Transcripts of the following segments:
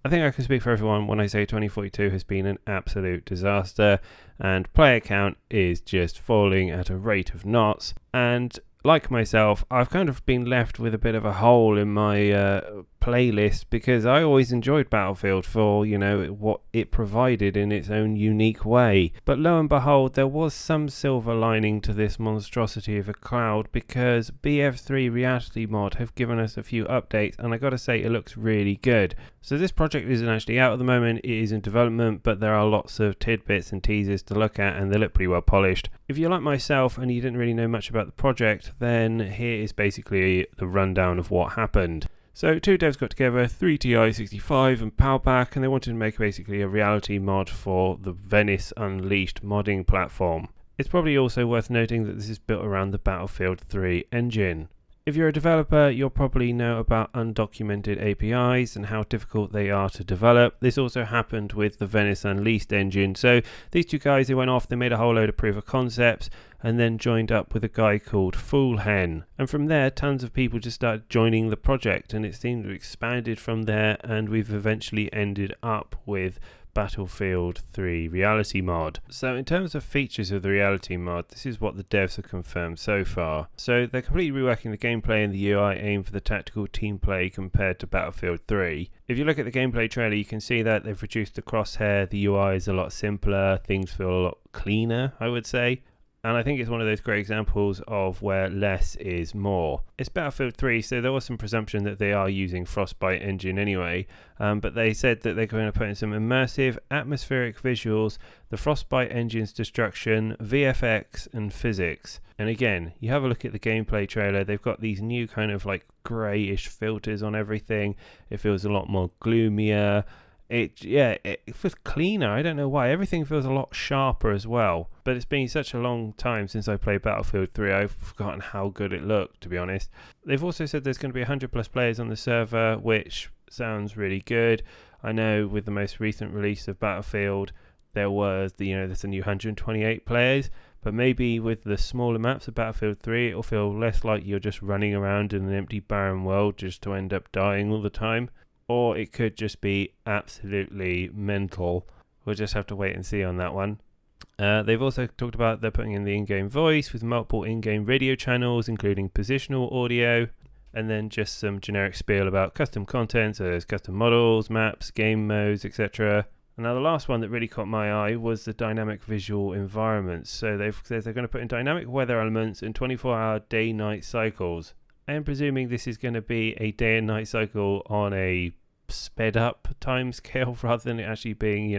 I think I can speak for everyone when I say 2042 has been an absolute disaster, and player count is just falling at a rate of knots. And like myself, I've kind of been left with a bit of a hole in my playlist because I always enjoyed Battlefield for, what it provided in its own unique way. But lo and behold, there was some silver lining to this monstrosity of a cloud because BF3 Reality Mod have given us a few updates, and I gotta say it looks really good. So this project isn't actually out at the moment, it is in development, but there are lots of tidbits and teasers to look at and they look pretty well polished. If you're like myself and you didn't really know much about the project, then here is basically the rundown of what happened. So two devs got together, 3TI65 and Palpak, and they wanted to make basically a reality mod for the Venice Unleashed modding platform. It's probably also worth noting that this is built around the Battlefield 3 engine. If you're a developer, you'll probably know about undocumented APIs and how difficult they are to develop. This also happened with the Venice Unleashed engine. So these two guys, they went off, they made a whole load of proof of concepts and then joined up with a guy called Foolhen. And from there, tons of people just started joining the project and it seemed to have expanded from there, and we've eventually ended up with Battlefield 3 Reality Mod. So in terms of features of the Reality Mod, this is what the devs have confirmed so far. So they're completely reworking the gameplay and the UI aimed for the tactical team play compared to Battlefield 3. If you look at the gameplay trailer, you can see that they've reduced the crosshair, the UI is a lot simpler, things feel a lot cleaner, I would say. And I think it's one of those great examples of where less is more. It's Battlefield 3, so there was some presumption that they are using Frostbite engine anyway, but they said that they're going to put in some immersive, atmospheric visuals, the Frostbite engine's destruction, VFX, and physics. And again, you have a look at the gameplay trailer, they've got these new kind of like greyish filters on everything. It feels a lot more gloomier. It feels cleaner. I don't know why. Everything feels a lot sharper as well. But it's been such a long time since I played Battlefield 3, I've forgotten how good it looked, to be honest. They've also said there's going to be 100 plus players on the server, which sounds really good. I know with the most recent release of Battlefield, there's a new 128 players. But maybe with the smaller maps of Battlefield 3, it'll feel less like you're just running around in an empty barren world just to end up dying all the time. Or it could just be absolutely mental. We'll just have to wait and see on that one. They've also talked about they're putting in the in-game voice with multiple in-game radio channels, including positional audio, and then just some generic spiel about custom content, so there's custom models, maps, game modes, etc. And now the last one that really caught my eye was the dynamic visual environments. So they've said they're going to put in dynamic weather elements and 24-hour day-night cycles. I am presuming this is going to be a day and night cycle on a sped up time scale rather than it actually being,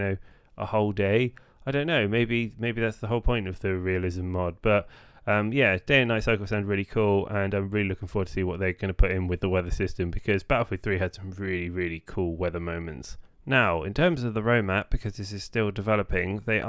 a whole day. I don't know. Maybe that's the whole point of the realism mod. But day and night cycle sound really cool, and I'm really looking forward to see what they're going to put in with the weather system because Battlefield 3 had some really, really cool weather moments. Now, in terms of the roadmap, because this is still developing, they've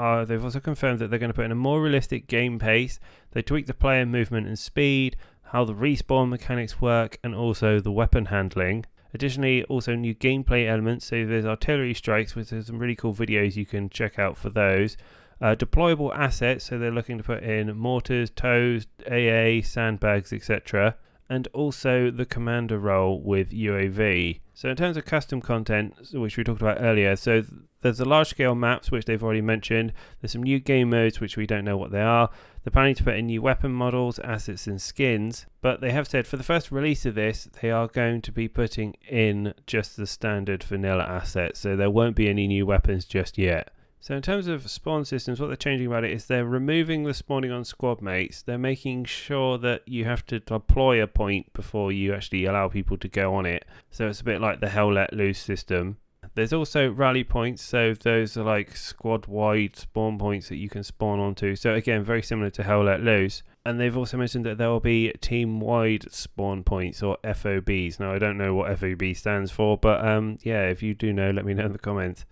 also confirmed that they're going to put in a more realistic game pace. They tweaked the player movement and speed, how the respawn mechanics work, and also the weapon handling. Additionally, also new gameplay elements, so there's artillery strikes, which there's some really cool videos you can check out for those. Deployable assets, so they're looking to put in mortars, tows, AA, sandbags, etc. And also the commander role with UAV. So in terms of custom content, which we talked about earlier, so there's the large scale maps, which they've already mentioned. There's some new game modes, which we don't know what they are. They're planning to put in new weapon models, assets and skins. But they have said for the first release of this, they are going to be putting in just the standard vanilla assets. So there won't be any new weapons just yet. So in terms of spawn systems, what they're changing about it is they're removing the spawning on squad mates. They're making sure that you have to deploy a point before you actually allow people to go on it. So it's a bit like the Hell Let Loose system. There's also rally points, so those are like squad-wide spawn points that you can spawn onto. So again, very similar to Hell Let Loose. And they've also mentioned that there will be team-wide spawn points, or FOBs. Now, I don't know what FOB stands for, but if you do know, let me know in the comments.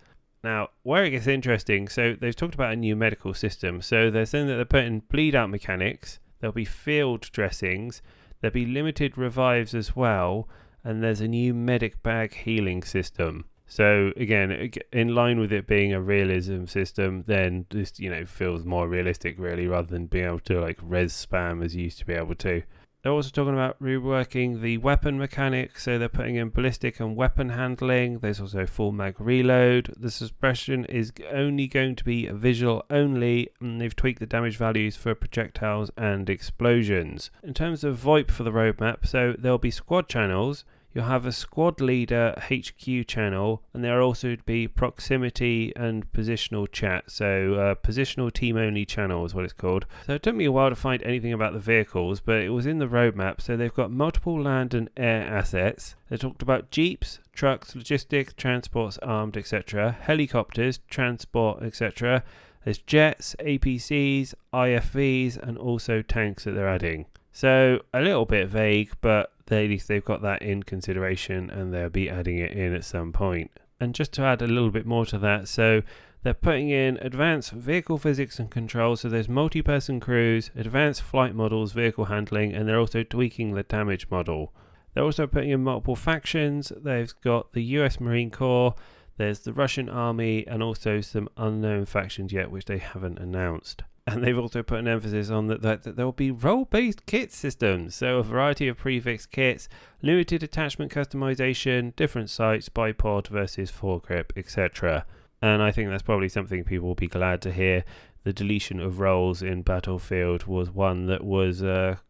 Now, where it gets interesting, so they've talked about a new medical system. So they're saying that they're putting bleed-out mechanics, there'll be field dressings, there'll be limited revives as well, and there's a new medic bag healing system. So again, in line with it being a realism system, then this, feels more realistic really, rather than being able to like res spam as you used to be able to. They're also talking about reworking the weapon mechanics, so they're putting in ballistic and weapon handling. There's also full mag reload. The suppression is only going to be visual only, and they've tweaked the damage values for projectiles and explosions. In terms of VoIP for the roadmap, so there'll be squad channels. You'll have a squad leader HQ channel, and there will also be proximity and positional chat. So positional team only channel is what it's called. So it took me a while to find anything about the vehicles, but it was in the roadmap. So they've got multiple land and air assets. They talked about jeeps, trucks, logistics, transports, armed, etc. Helicopters, transport, etc. There's jets, APCs, IFVs, and also tanks that they're adding. So a little bit vague, but at least they've got that in consideration and they'll be adding it in at some point. And just to add a little bit more to that, so they're putting in advanced vehicle physics and control, so there's multi-person crews, advanced flight models, vehicle handling, and they're also tweaking the damage model. They're also putting in multiple factions. They've got the US Marine Corps, there's the Russian Army, and also some unknown factions yet which they haven't announced. And they've also put an emphasis on that there will be role-based kit systems, so a variety of prefix kits, limited attachment customization, different sights, bipod versus foregrip, etc. And I think that's probably something people will be glad to hear. The deletion of roles in Battlefield was one that was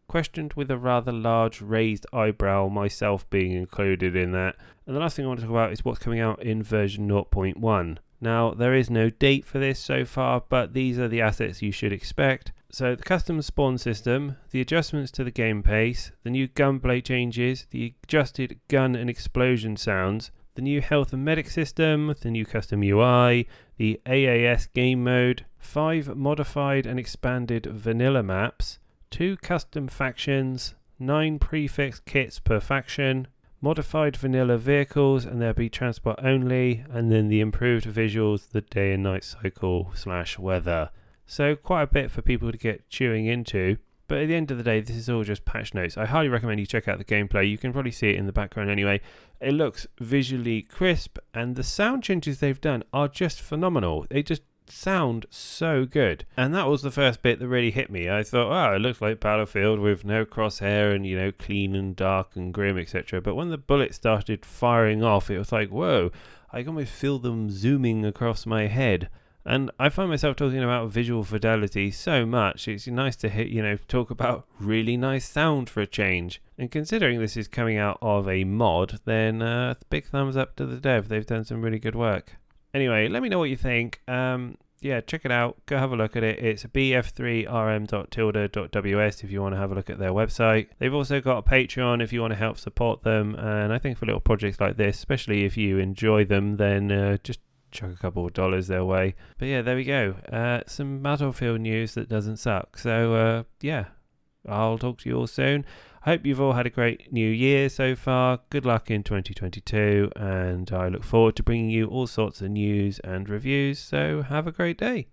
questioned with a rather large raised eyebrow, myself being included in that. And the last thing I want to talk about is what's coming out in version 0.1. Now, there is no date for this so far, but these are the assets you should expect. So the custom spawn system, the adjustments to the game pace, the new gunplay changes, the adjusted gun and explosion sounds, the new health and medic system, the new custom UI, the AAS game mode, 5 modified and expanded vanilla maps, 2 custom factions, 9 prefix kits per faction, modified vanilla vehicles, and there'll be transport only, and then the improved visuals, the day and night cycle / weather. So quite a bit for people to get chewing into, but at the end of the day this is all just patch notes. I highly recommend you check out the gameplay. You can probably see it in the background anyway. It looks visually crisp, and the sound changes they've done are just phenomenal. They just sound so good, and that was the first bit that really hit me. I thought, oh, it looks like Battlefield with no crosshair and clean and dark and grim, etc. But when the bullets started firing off, it was like, whoa, I can almost feel them zooming across my head. And I find myself talking about visual fidelity so much. It's nice to hear, talk about really nice sound for a change. And considering this is coming out of a mod, then big thumbs up to the dev. They've done some really good work. Anyway, let me know what you think. Check it out. Go have a look at it. It's bf3rm.tilde.ws if you want to have a look at their website. They've also got a Patreon if you want to help support them. And I think for little projects like this, especially if you enjoy them, then just chuck a couple of dollars their way. But yeah, there we go. Some Battlefield news that doesn't suck. So I'll talk to you all soon. I hope you've all had a great new year so far. Good luck in 2022, and I look forward to bringing you all sorts of news and reviews, so have a great day.